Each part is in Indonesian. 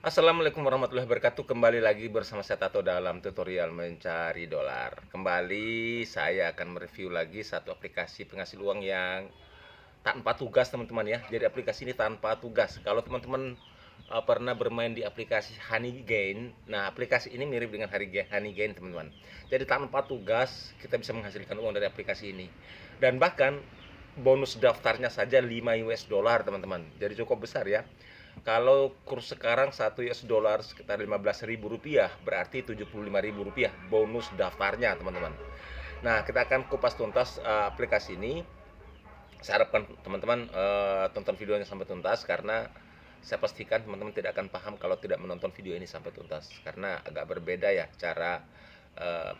Assalamualaikum warahmatullahi wabarakatuh. Kembali lagi bersama saya Tato dalam tutorial mencari dolar. Kembali saya akan mereview lagi satu aplikasi penghasil uang yang tanpa tugas, teman-teman ya. Jadi aplikasi ini tanpa tugas. Kalau teman-teman pernah bermain di aplikasi Honeygain, nah aplikasi ini mirip dengan Honeygain, teman-teman. Jadi tanpa tugas kita bisa menghasilkan uang dari aplikasi ini. Dan bahkan bonus daftarnya saja 5 US dollar, teman-teman. Jadi cukup besar ya. Kalau kurs sekarang 1 US dollar sekitar 15.000 rupiah, berarti 75.000 rupiah bonus daftarnya, teman-teman. Nah, kita akan kupas tuntas aplikasi ini. Saya harapkan teman-teman tonton videonya sampai tuntas, karena saya pastikan teman-teman tidak akan paham kalau tidak menonton video ini sampai tuntas, karena agak berbeda ya cara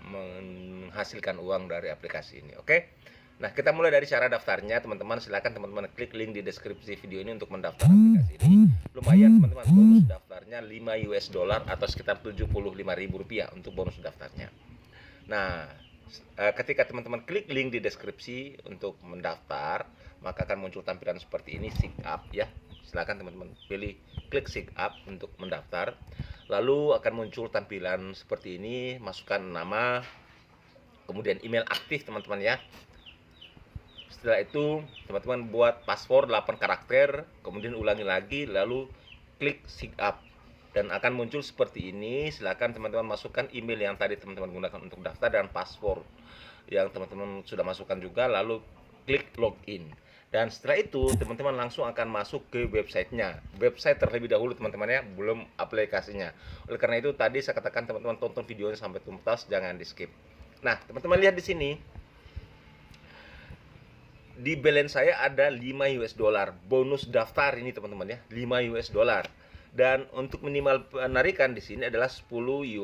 menghasilkan uang dari aplikasi ini. Oke. Nah, kita mulai dari cara daftarnya, teman-teman. Silakan teman-teman klik link di deskripsi video ini untuk mendaftar aplikasi ini. Lumayan, teman-teman, bonus daftarnya 5 US dollar atau sekitar 75.000 rupiah untuk bonus daftarnya. Nah, ketika teman-teman klik link di deskripsi untuk mendaftar, maka akan muncul tampilan seperti ini, sign up ya. Silakan teman-teman pilih klik sign up untuk mendaftar. Lalu akan muncul tampilan seperti ini, masukkan nama, kemudian email aktif, teman-teman ya. Setelah itu teman-teman buat password 8 karakter, kemudian ulangi lagi, lalu klik sign up dan akan muncul seperti ini. Silakan teman-teman masukkan email yang tadi teman-teman gunakan untuk daftar dan password yang teman-teman sudah masukkan juga, lalu klik login. Dan setelah itu teman-teman langsung akan masuk ke websitenya. Website terlebih dahulu, teman-teman ya, belum aplikasinya. Oleh karena itu tadi saya katakan teman-teman tonton videonya sampai tuntas, jangan di skip. Nah, teman-teman lihat di sini. Di balance saya ada 5 US dollar bonus daftar ini, teman-teman ya, 5 US dollar. Dan untuk minimal penarikan di sini adalah 10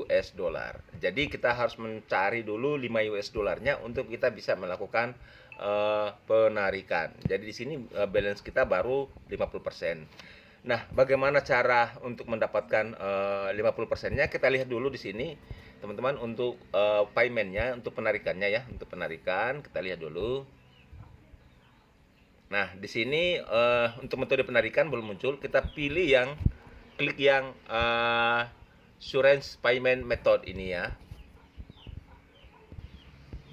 US dollar. Jadi kita harus mencari dulu 5 US dollarnya untuk kita bisa melakukan penarikan. Jadi di sini balance kita baru 50%. Nah, bagaimana cara untuk mendapatkan 50%-nya? Kita lihat dulu di sini, teman-teman, untuk payment-nya, untuk penarikannya ya. Untuk penarikan kita lihat dulu. Nah, di sini untuk metode penarikan belum muncul. Kita pilih yang klik yang Assurance Payment Method ini ya.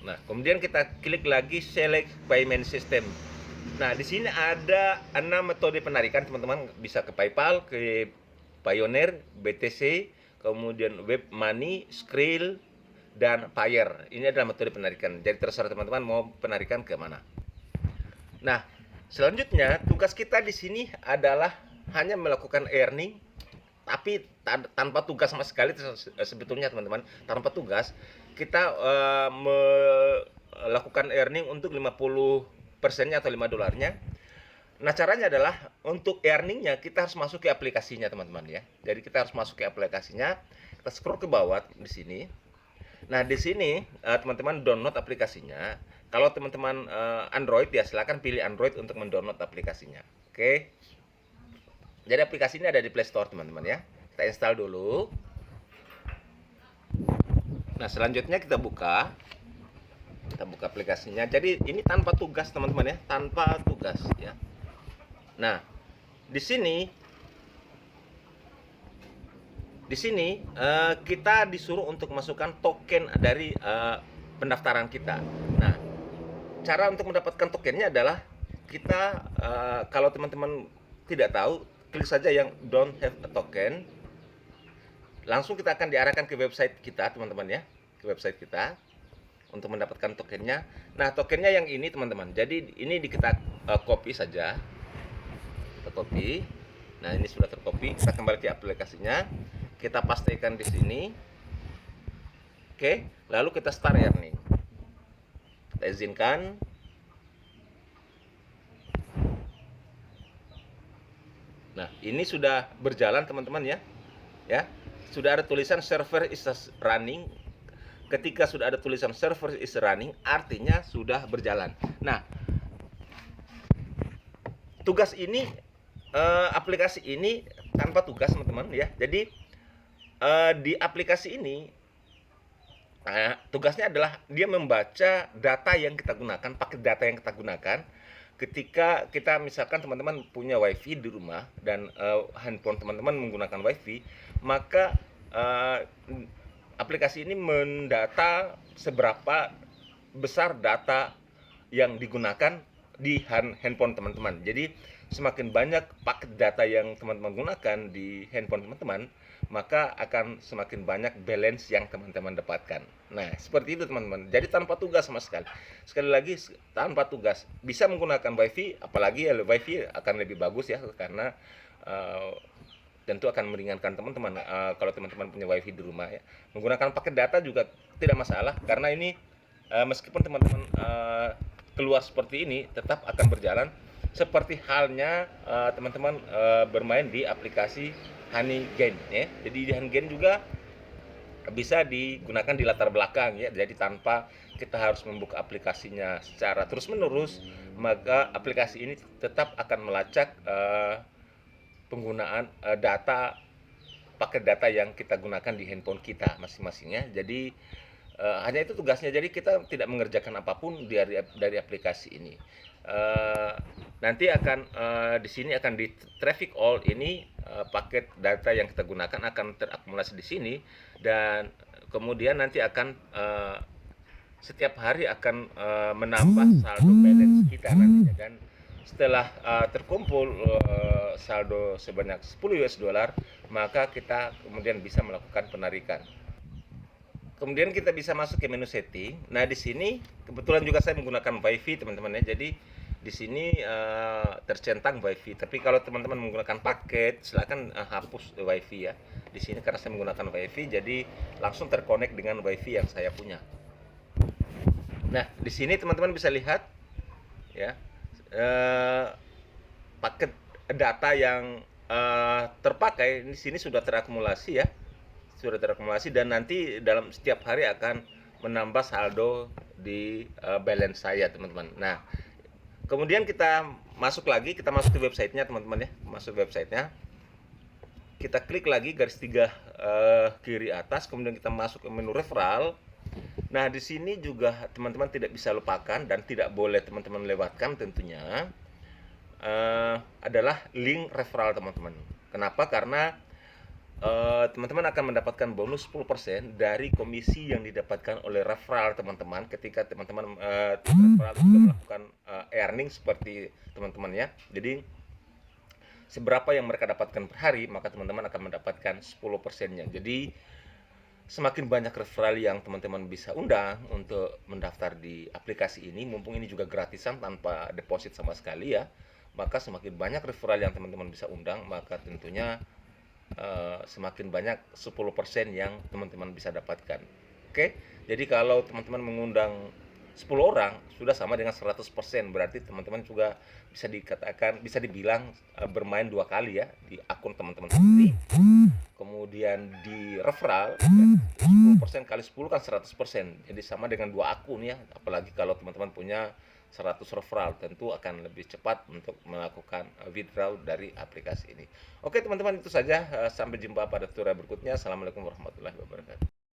Nah, kemudian kita klik lagi Select Payment System. Nah, di sini ada 6 metode penarikan, teman-teman. Bisa ke PayPal, ke Payoneer, BTC, kemudian Web Money, Skrill, dan Payer. Ini adalah metode penarikan. Jadi terserah teman-teman mau penarikan ke mana. Nah, selanjutnya tugas kita di sini adalah hanya melakukan earning, tapi tanpa tugas sama sekali sebetulnya, teman-teman. Tanpa tugas kita melakukan earning untuk 50%-nya atau 5 dolarnya. Nah, caranya adalah untuk earningnya kita harus masuk ke aplikasinya, teman-teman ya. Jadi kita harus masuk ke aplikasinya. Kita scroll ke bawah di sini. Nah, di sini teman-teman download aplikasinya. Kalau teman-teman Android ya silakan pilih Android untuk mendownload aplikasinya. Oke. Jadi aplikasi ini ada di Play Store, teman-teman ya. Kita install dulu. Nah, selanjutnya kita buka aplikasinya. Jadi ini tanpa tugas, teman-teman ya, tanpa tugas ya. Nah, di sini kita disuruh untuk masukkan token dari pendaftaran kita. Nah, cara untuk mendapatkan tokennya adalah kita kalau teman-teman tidak tahu, klik saja yang don't have a token. Langsung kita akan diarahkan ke website kita, teman-teman ya, ke website kita untuk mendapatkan tokennya. Nah, tokennya yang ini, teman-teman. Jadi ini kita copy saja. Kita copy. Nah, ini sudah tercopy. Kita kembali ke aplikasinya. Kita pastikan di sini. Oke, lalu kita start earning. Kita izinkan. Nah, ini sudah berjalan, teman-teman ya. Ya, sudah ada tulisan server is running. Ketika sudah ada tulisan server is running, artinya sudah berjalan. Nah, tugas ini aplikasi ini tanpa tugas, teman-teman ya. Jadi di aplikasi ini tugasnya adalah dia membaca data yang kita gunakan, paket data yang kita gunakan. ketika kita misalkan teman-teman punya wifi di rumah dan handphone teman-teman menggunakan wifi, maka aplikasi ini mendata seberapa besar data yang digunakan di handphone teman-teman. Jadi semakin banyak paket data yang teman-teman gunakan di handphone teman-teman, maka akan semakin banyak balance yang teman-teman dapatkan. Nah, seperti itu teman-teman. Jadi tanpa tugas sama sekali. Sekali lagi, tanpa tugas. Bisa menggunakan wifi, apalagi ya wifi akan lebih bagus ya, karena tentu akan meringankan teman-teman kalau teman-teman punya wifi di rumah ya. Menggunakan paket data juga tidak masalah, karena ini meskipun teman-teman keluar seperti ini, tetap akan berjalan seperti halnya teman-teman bermain di aplikasi Honeygain ya. Jadi di Honeygain juga bisa digunakan di latar belakang ya. Jadi tanpa kita harus membuka aplikasinya secara terus-menerus, maka aplikasi ini tetap akan melacak penggunaan paket data yang kita gunakan di handphone kita masing-masingnya. Jadi hanya itu tugasnya. Jadi kita tidak mengerjakan apapun dari aplikasi ini. Nanti akan di sini akan di traffic all ini paket data yang kita gunakan akan terakumulasi di sini, dan kemudian nanti akan setiap hari akan menambah saldo balance kita nantinya, dan setelah terkumpul saldo sebanyak 10 US dollar, maka kita kemudian bisa melakukan penarikan. Kemudian kita bisa masuk ke menu setting. Nah, di sini kebetulan juga saya menggunakan WiFi teman-teman ya. Jadi di sini tercentang WiFi. Tapi kalau teman-teman menggunakan paket, silakan hapus WiFi ya. Di sini karena saya menggunakan WiFi, jadi langsung terkonek dengan WiFi yang saya punya. Nah, di sini teman-teman bisa lihat ya paket data yang terpakai di sini sudah terakumulasi ya. Sudah terakumulasi, dan nanti dalam setiap hari akan menambah saldo di balance saya teman-teman. Nah, kemudian kita masuk ke websitenya teman-teman ya. Masuk websitenya, kita klik lagi garis 3 kiri atas, kemudian kita masuk ke menu referral. Nah, di sini juga teman-teman tidak bisa lupakan dan tidak boleh teman-teman lewatkan tentunya adalah link referral teman-teman. Kenapa? Karena teman-teman akan mendapatkan bonus 10% dari komisi yang didapatkan oleh referral teman-teman ketika teman-teman referral juga melakukan earning seperti teman-teman ya. Jadi seberapa yang mereka dapatkan per hari, maka teman-teman akan mendapatkan 10%-nya. Jadi semakin banyak referral yang teman-teman bisa undang untuk mendaftar di aplikasi ini, mumpung ini juga gratisan tanpa deposit sama sekali ya, maka semakin banyak referral yang teman-teman bisa undang, maka tentunya semakin banyak 10% yang teman-teman bisa dapatkan. Oke, jadi kalau teman-teman mengundang 10 orang sudah sama dengan 100%, berarti teman-teman juga bisa dikatakan, bisa dibilang bermain 2 kali ya di akun teman-teman sendiri. Kemudian di referral ya, 10% kali 10 kan 100%. Jadi sama dengan 2 akun ya. Apalagi kalau teman-teman punya 100 referral, tentu akan lebih cepat untuk melakukan withdraw dari aplikasi ini. Oke teman-teman, itu saja. Sampai jumpa pada tutorial berikutnya. Assalamualaikum warahmatullahi wabarakatuh.